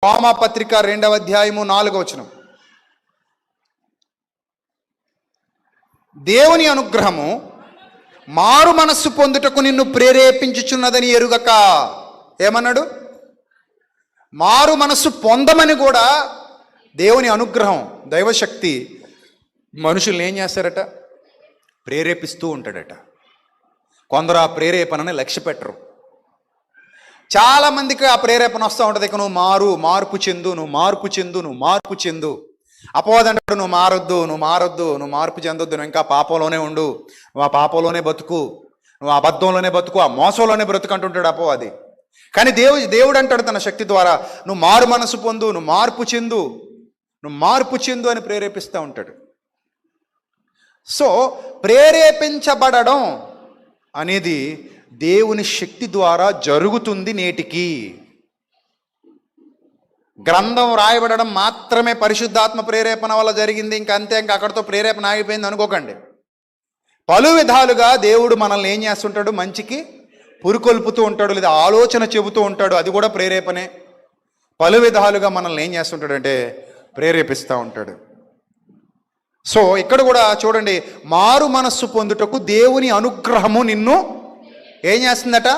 రోమాపత్రిక 2వ అధ్యాయము 4వ వచనం. దేవుని అనుగ్రహము మారు మనస్సు పొందుటకు నిన్ను ప్రేరేపించుచున్నదని ఎరుగక. ఏమన్నాడు? మారు మనస్సు పొందమని కూడా దేవుని అనుగ్రహం, దైవశక్తి మనుషుల్ని ఏం చేస్తారట? ప్రేరేపిస్తూ ఉంటాడట. కొందరు ఆ ప్రేరేపణని లక్ష్య పెట్టరు. చాలామందికి ఆ ప్రేరేపణ వస్తూ ఉంటుంది. ఇక నువ్వు మార్పు చెందు. అపవాదంటాడు, నువ్వు మార్పు చెందొద్దు, నువ్వు ఇంకా పాపంలోనే ఉండు, నువ్వు ఆ పాపంలోనే బతుకు, నువ్వు అబద్ధంలోనే బతుకు, ఆ మోసంలోనే బ్రతుకు అంటుంటాడు అపవాది. కానీ దేవుడు అంటాడు తన శక్తి ద్వారా, నువ్వు మారు మనసు పొందు, నువ్వు మార్పు చెందు అని ప్రేరేపిస్తూ ఉంటాడు. సో ప్రేరేపించబడడం అనేది దేవుని శక్తి ద్వారా జరుగుతుంది. నేటికి గ్రంథం రాయబడడం మాత్రమే పరిశుద్ధాత్మ ప్రేరేపణ వల్ల జరిగింది, ఇంకా అక్కడితో ప్రేరేపణ ఆగిపోయింది అనుకోకండి. పలు విధాలుగా దేవుడు మనల్ని ఏం చేస్తుంటాడు? మంచికి పురుకొల్పుతూ ఉంటాడు, లేదా ఆలోచన చెబుతూ ఉంటాడు, అది కూడా ప్రేరేపణే. పలు విధాలుగా మనల్ని ఏం చేస్తుంటాడు అంటే ప్రేరేపిస్తూ ఉంటాడు. సో ఇక్కడ కూడా చూడండి, మారు మనస్సు పొందుటకు దేవుని అనుగ్రహము నిన్ను ఏం చేస్తుందట?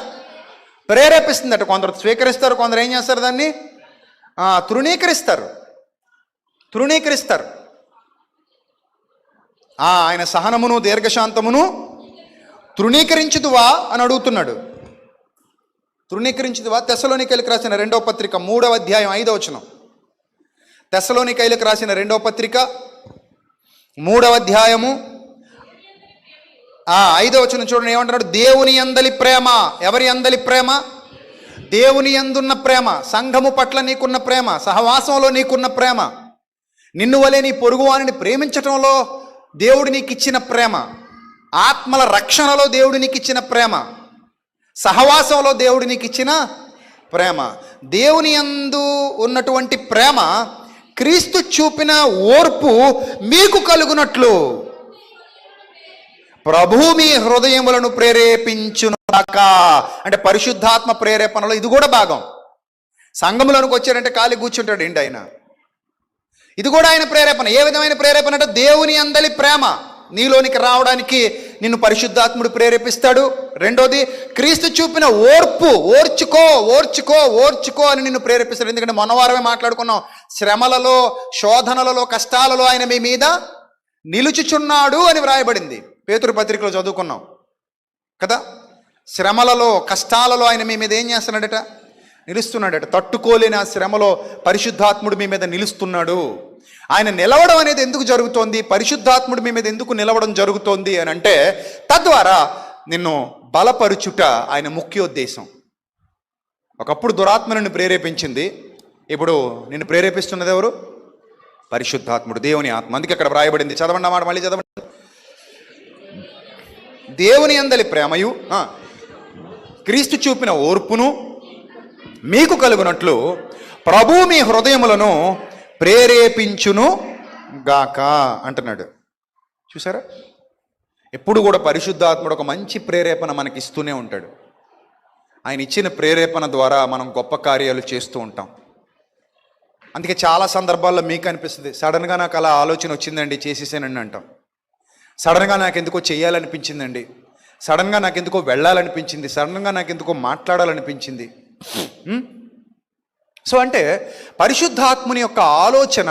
ప్రేరేపిస్తుందట. కొందరు స్వీకరిస్తారు, కొందరు ఏం చేస్తారు? దాన్ని తృణీకరిస్తారు. ఆయన సహనమును దీర్ఘశాంతమును తృణీకరించుదువా అని అడుగుతున్నాడు. తృణీకరించుదువా? తెస్సలోనికైలకు రాసిన 2వ పత్రిక 3వ అధ్యాయం 5వ వచనం. తెస్సలోనికైలకు రాసిన 2వ పత్రిక 3వ అధ్యాయము 5వ వచనం చూడండి, ఏమంటున్నాడు? దేవుని యందలి ప్రేమ. ఎవరి యందలి ప్రేమ? దేవుని యందున్న ప్రేమ, సంఘము పట్ల నీకున్న ప్రేమ, సహవాసంలో నీకున్న ప్రేమ, నిన్ను వలె నీ పొరుగువానిని ప్రేమించటంలో దేవుడు నీకు ఇచ్చిన ప్రేమ, ఆత్మల రక్షణలో దేవుడు నీకు ఇచ్చిన ప్రేమ, సహవాసంలో దేవుడు నీకు ఇచ్చిన ప్రేమ, దేవుని యందు ఉన్నటువంటి ప్రేమ క్రీస్తు చూపిన ఓర్పు మీకు కలుగునట్లు ప్రభు మీ హృదయములను ప్రేరేపించునుగాక. అంటే పరిశుద్ధాత్మ ప్రేరేపణలో ఇది కూడా భాగం. సంఘములోనికి వచ్చాడంటే ఖాళీ కూర్చుంటాడు ఏంటి ఆయన? ఇది కూడా ఆయన ప్రేరేపణ. ఏ విధమైన ప్రేరేపణ అంటే దేవుని అందలి ప్రేమ నీలోనికి రావడానికి నిన్ను పరిశుద్ధాత్ముడు ప్రేరేపిస్తాడు. రెండోది, క్రీస్తు చూపిన ఓర్పు, ఓర్చుకో అని నిన్ను ప్రేరేపిస్తాడు. ఎందుకంటే మొన్నవారమే మాట్లాడుకున్నాం, శ్రమలలో, శోధనలలో, కష్టాలలో ఆయన మీ మీద నిలుచుచున్నాడు అని వ్రాయబడింది. పేతురు పత్రికలో చదువుకున్నాం కదా. శ్రమలలో, కష్టాలలో ఆయన మీ మీద ఏం చేస్తున్నాడట? నిలుస్తున్నాడట. తట్టుకోలేని ఆ శ్రమలో పరిశుద్ధాత్ముడు మీ మీద నిలుస్తున్నాడు. ఆయన నిలవడం అనేది ఎందుకు జరుగుతోంది? పరిశుద్ధాత్ముడు మీ మీద ఎందుకు నిలవడం జరుగుతోంది అని అంటే, తద్వారా నిన్ను బలపరుచుట ఆయన ముఖ్యోద్దేశం. ఒకప్పుడు దురాత్మ నిన్ను ప్రేరేపించింది, ఇప్పుడు నిన్ను ప్రేరేపిస్తున్నది ఎవరు? పరిశుద్ధాత్ముడు, దేవుని ఆత్మ. అందుకే అక్కడ వ్రాయబడింది, చదవండి మాట, మళ్ళీ చదవండి. దేవుని యందలి ప్రేమయు క్రీస్తు చూపిన ఓర్పును మీకు కలుగునట్లు ప్రభు మీ హృదయములను ప్రేరేపించును గాక అంటున్నాడు. చూసారా? ఎప్పుడు కూడా పరిశుద్ధాత్ముడు ఒక మంచి ప్రేరేపణ మనకి ఇస్తూనే ఉంటాడు. ఆయన ఇచ్చిన ప్రేరేపణ ద్వారా మనం గొప్ప కార్యాలు చేస్తూ ఉంటాం. అందుకే చాలా సందర్భాల్లో మీకు అనిపిస్తుంది, సడన్గా నాకు అలా ఆలోచన వచ్చిందండి, చేసేసానండి అంటాం. సడన్గా నాకు ఎందుకో చేయాలనిపించిందండి, సడన్గా నాకు ఎందుకో వెళ్ళాలనిపించింది, సడన్గా నాకు ఎందుకో మాట్లాడాలనిపించింది. సో అంటే పరిశుద్ధాత్ముని యొక్క ఆలోచన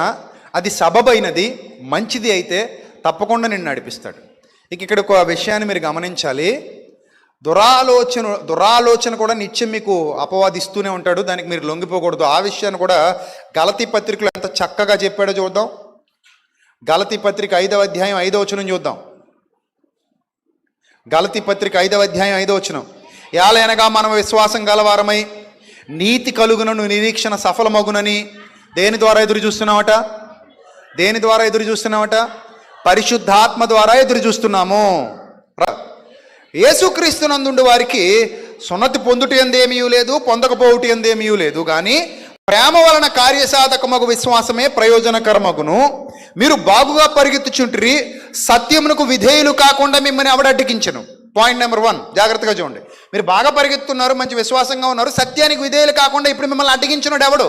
అది సబబైనది, మంచిది అయితే తప్పకుండా నిన్ను నడిపిస్తాడు. ఇక్కడ ఒక విషయాన్ని మీరు గమనించాలి. దురాలోచన కూడా నిత్యం మీకు అపవాదిస్తూనే ఉంటాడు, దానికి మీరు లొంగిపోకూడదు. ఆ విషయాన్ని కూడా గలతీ పత్రికలో ఎంత చక్కగా చెప్పాడో చూద్దాం. గలతీ పత్రిక 5వ అధ్యాయం 5వ వచనం చూద్దాం. గలతీ పత్రిక 5వ అధ్యాయం 5వ వచనం. ఏలయనగా మనం విశ్వాసం గలవారమై నీతి కలుగునను నిరీక్షణ సఫలమగునని దేని ద్వారా ఎదురు చూస్తున్నామట? పరిశుద్ధాత్మ ద్వారా ఎదురు చూస్తున్నాము. యేసుక్రీస్తునందుండు వారికి సున్నతి పొందుట ఎందేమీ లేదు, పొందకపోవుట ఎందేమీ లేదు, కానీ ప్రేమ వలన కార్యసాధకమగు విశ్వాసమే ప్రయోజనకరమగును. మీరు బాగుగా పరిగెత్తుచుంటిరి, సత్యమునకు విధేయులు కాకుండా మిమ్మల్ని ఎవడు అడ్డగించను. పాయింట్ నెంబర్ 1 జాగ్రత్తగా చూడండి. మీరు బాగా పరిగెత్తున్నారు, మంచి విశ్వాసంగా ఉన్నారు, సత్యానికి విధేయులు కాకుండా ఇప్పుడు మిమ్మల్ని అడ్డగించినాడు ఎవడు?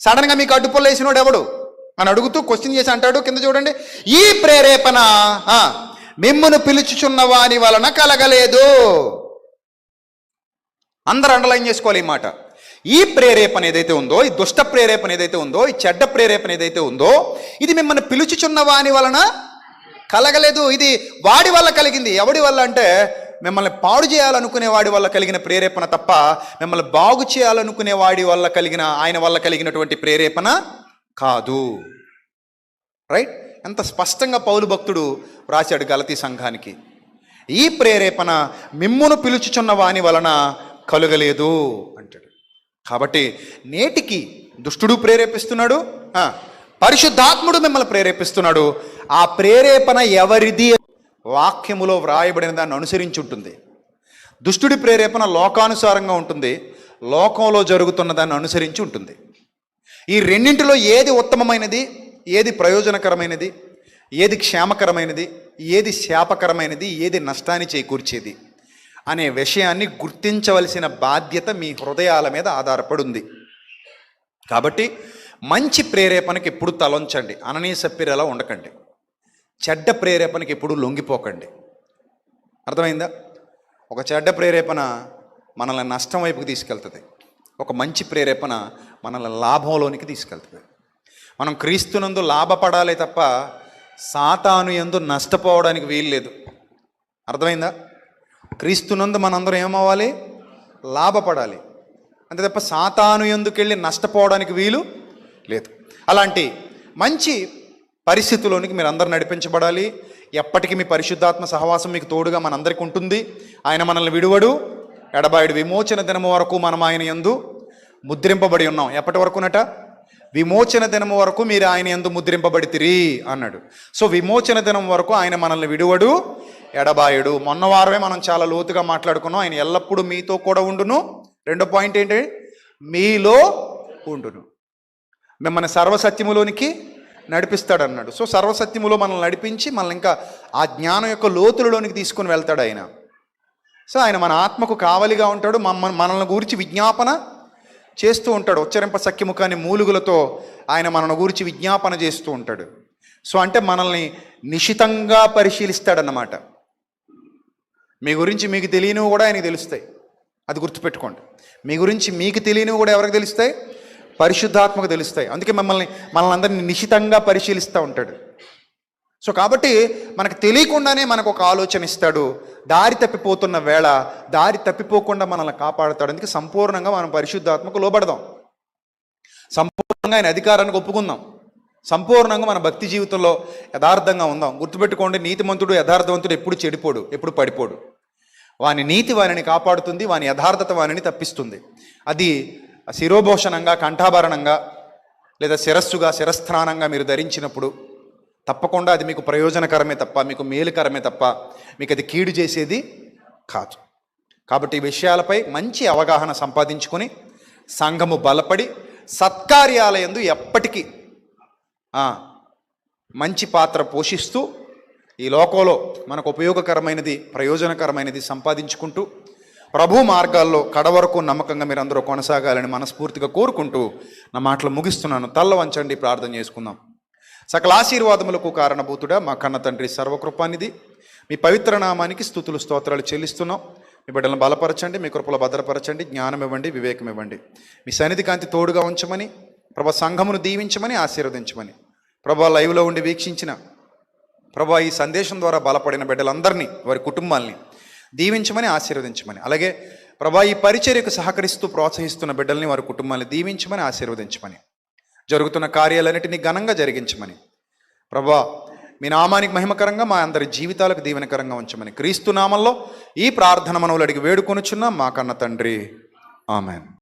సడన్గా మీకు అడ్డుపొల్ల వేసినోడు ఎవడు అని అడుగుతూ క్వశ్చన్ చేసి అంటాడు. కింద చూడండి, ఈ ప్రేరేపణ మిమ్మును పిలుచుచున్న వాని వలన కలగలేదు. అందరూ అండర్లైన్ చేసుకోవాలి ఈ మాట. ఈ ప్రేరేపణ ఏదైతే ఉందో, ఈ దుష్ట ప్రేరేపణ ఏదైతే ఉందో, ఈ చెడ్డ ప్రేరేపణ ఏదైతే ఉందో, ఇది మిమ్మల్ని పిలుచుచున్న వాని వలన కలగలేదు. ఇది వాడి వల్ల కలిగింది. ఎవడి వల్ల అంటే మిమ్మల్ని పాడు చేయాలనుకునే వాడి వల్ల కలిగిన ప్రేరేపణ తప్ప మిమ్మల్ని బాగు చేయాలనుకునే వాడి వల్ల కలిగిన, ఆయన వల్ల కలిగినటువంటి ప్రేరేపణ కాదు. రైట్? ఎంత స్పష్టంగా పౌలు భక్తుడు రాశాడు గలతీ సంఘానికి. ఈ ప్రేరేపణ మిమ్మును పిలుచుచున్న వాని వలన కలుగలేదు అంటాడు. కాబట్టి నేటికి దుష్టుడు ప్రేరేపిస్తున్నాడు, పరిశుద్ధాత్ముడు మిమ్మల్ని ప్రేరేపిస్తున్నాడు. ఆ ప్రేరేపణ ఎవరిది? వాక్యములో వ్రాయబడిన దాన్ని అనుసరించి ఉంటుంది. దుష్టుడి ప్రేరేపణ లోకానుసారంగా ఉంటుంది, లోకంలో జరుగుతున్న దాన్ని అనుసరించి ఉంటుంది. ఈ రెండింటిలో ఏది ఉత్తమమైనది, ఏది ప్రయోజనకరమైనది, ఏది క్షేమకరమైనది, ఏది శాపకరమైనది, ఏది నష్టాన్ని చేకూర్చేది అనే విషయాన్ని గుర్తించవలసిన బాధ్యత మీ హృదయాల మీద ఆధారపడి ఉంది. కాబట్టి మంచి ప్రేరేపణకి ఎప్పుడు తలొంచండి, అననీయ సప్పిరలా ఉండకండి. చెడ్డ ప్రేరేపణకి ఎప్పుడు లొంగిపోకండి. అర్థమైందా? ఒక చెడ్డ ప్రేరేపణ మనల్ని నష్టం వైపుకి తీసుకెళ్తుంది, ఒక మంచి ప్రేరేపణ మనల్ని లాభంలోనికి తీసుకెళ్తుంది. మనం క్రీస్తునందు లాభపడాలి తప్ప సాతాను యందు నష్టపోవడానికి వీల్లేదు. అర్థమైందా? క్రీస్తునందు మనందరం ఏమవ్వాలి? లాభపడాలి, అంతే తప్ప సాతాను యందుకెళ్ళి నష్టపోవడానికి వీలు లేదు. అలాంటి మంచి పరిస్థితుల్లోనికి మీరు అందరూ నడిపించబడాలి. ఎప్పటికీ మీ పరిశుద్ధాత్మ సహవాసం మీకు తోడుగా మనందరికీ ఉంటుంది. ఆయన మనల్ని విడువడు, ఎడబాయుడు. విమోచన దినము వరకు మనం ఆయన యందు ముద్రింపబడి ఉన్నాం. ఎప్పటి వరకునట? విమోచన దినము వరకు మీరు ఆయన యందు ముద్రింపబడితిరి అన్నాడు. సో విమోచన దినం వరకు ఆయన మనల్ని విడువడు, ఎడబాయుడు. మొన్న వారమే మనం చాలా లోతుగా మాట్లాడుకున్నాం. ఆయన ఎల్లప్పుడూ మీతో కూడా ఉండును. రెండో పాయింట్ ఏంటి? మీలో ఉండును. మిమ్మల్ని సర్వసత్యములోనికి నడిపిస్తాడు అన్నాడు. సో సర్వసత్యములో మనల్ని నడిపించి మనల్ని ఇంకా ఆ జ్ఞానం యొక్క లోతులలోనికి తీసుకొని వెళ్తాడు ఆయన. సో ఆయన మన ఆత్మకు కావలిగా ఉంటాడు, మనల్ని గురించి విజ్ఞాపన చేస్తూ ఉంటాడు. ఉచ్చరింప సఖ్యముఖాన్ని మూలుగులతో ఆయన మనల్ని గురించి విజ్ఞాపన చేస్తూ ఉంటాడు. సో అంటే మనల్ని నిశితంగా పరిశీలిస్తాడన్నమాట. మీ గురించి మీకు తెలియనివి కూడా ఆయనకి తెలుస్తాయి, అది గుర్తుపెట్టుకోండి. మీ గురించి మీకు తెలియనివి కూడా ఎవరికి తెలుస్తాయి? పరిశుద్ధాత్మకు తెలుస్తాయి. అందుకే మనల్ని అందరినీ నిశితంగా పరిశీలిస్తూ ఉంటాడు. సో కాబట్టి మనకు తెలియకుండానే మనకు ఒక ఆలోచన ఇస్తాడు. దారి తప్పిపోతున్న వేళ దారి తప్పిపోకుండా మనల్ని కాపాడుతాడు. అందుకే సంపూర్ణంగా మనం పరిశుద్ధాత్మకు లోబడదాం, సంపూర్ణంగా ఆయన అధికారానికి ఒప్పుకుందాం, సంపూర్ణంగా మన భక్తి జీవితంలో యథార్థంగా ఉందాం. గుర్తుపెట్టుకోండి, నీతిమంతుడు యథార్థవంతుడు ఎప్పుడు చెడిపోడు, ఎప్పుడు పడిపోడు. వాని నీతి వానిని కాపాడుతుంది, వాని యథార్థత వానిని తప్పిస్తుంది. అది శిరోభూషణంగా, కంఠాభరణంగా లేదా శిరస్సుగా, శిరస్థానంగా మీరు ధరించినప్పుడు తప్పకుండా అది మీకు ప్రయోజనకరమే తప్ప, మీకు మేలుకరమే తప్ప మీకు అది కీడు చేసేది కాదు. కాబట్టి ఈ విషయాలపై మంచి అవగాహన సంపాదించుకొని సంఘము బలపడి సత్కార్యాలయందు ఎప్పటికీ మంచి పాత్ర పోషిస్తూ ఈ లోకంలో మనకు ఉపయోగకరమైనది, ప్రయోజనకరమైనది సంపాదించుకుంటూ ప్రభు మార్గాల్లో కడవరకు నమ్మకంగా మీరు అందరూ కొనసాగాలని మనస్ఫూర్తిగా కోరుకుంటూ నా మాటలు ముగిస్తున్నాను. తల్ల వంచండి, ప్రార్థన చేసుకుందాం. సకల ఆశీర్వాదములకు కారణభూతుడా మా కన్న తండ్రి, సర్వకృపానిధి, మీ పవిత్ర నామానికి స్తుతులు స్తోత్రాలు చెల్లిస్తున్నాం. మీ బిడ్డలను బలపరచండి, మీ కృపలో భద్రపరచండి, జ్ఞానం ఇవ్వండి, వివేకం ఇవ్వండి. మీ సన్నిధి కాంతి తోడుగా ఉంచమని, ప్రభా సంఘమును దీవించమని, ఆశీర్వదించమని, ప్రభా లైవ్లో ఉండి వీక్షించిన, ప్రభా ఈ సందేశం ద్వారా బలపడిన బిడ్డలందరినీ, వారి కుటుంబాల్ని దీవించమని, ఆశీర్వదించమని, అలాగే ప్రభా ఈ పరిచర్యకు సహకరిస్తూ ప్రోత్సహిస్తున్న బిడ్డల్ని, వారి కుటుంబాన్ని దీవించమని, ఆశీర్వదించమని, జరుగుతున్న కార్యాలన్నిటినీ ఘనంగా జరిగించమని, ప్రభా మీ నామానికి మహిమకరంగా మా అందరి జీవితాలకు దీవెనకరంగా ఉంచమని క్రీస్తు నామంలో ఈ ప్రార్థన మనవులు అడిగి వేడుకొనుచున్నాం మా కన్న తండ్రి. ఆమెన్.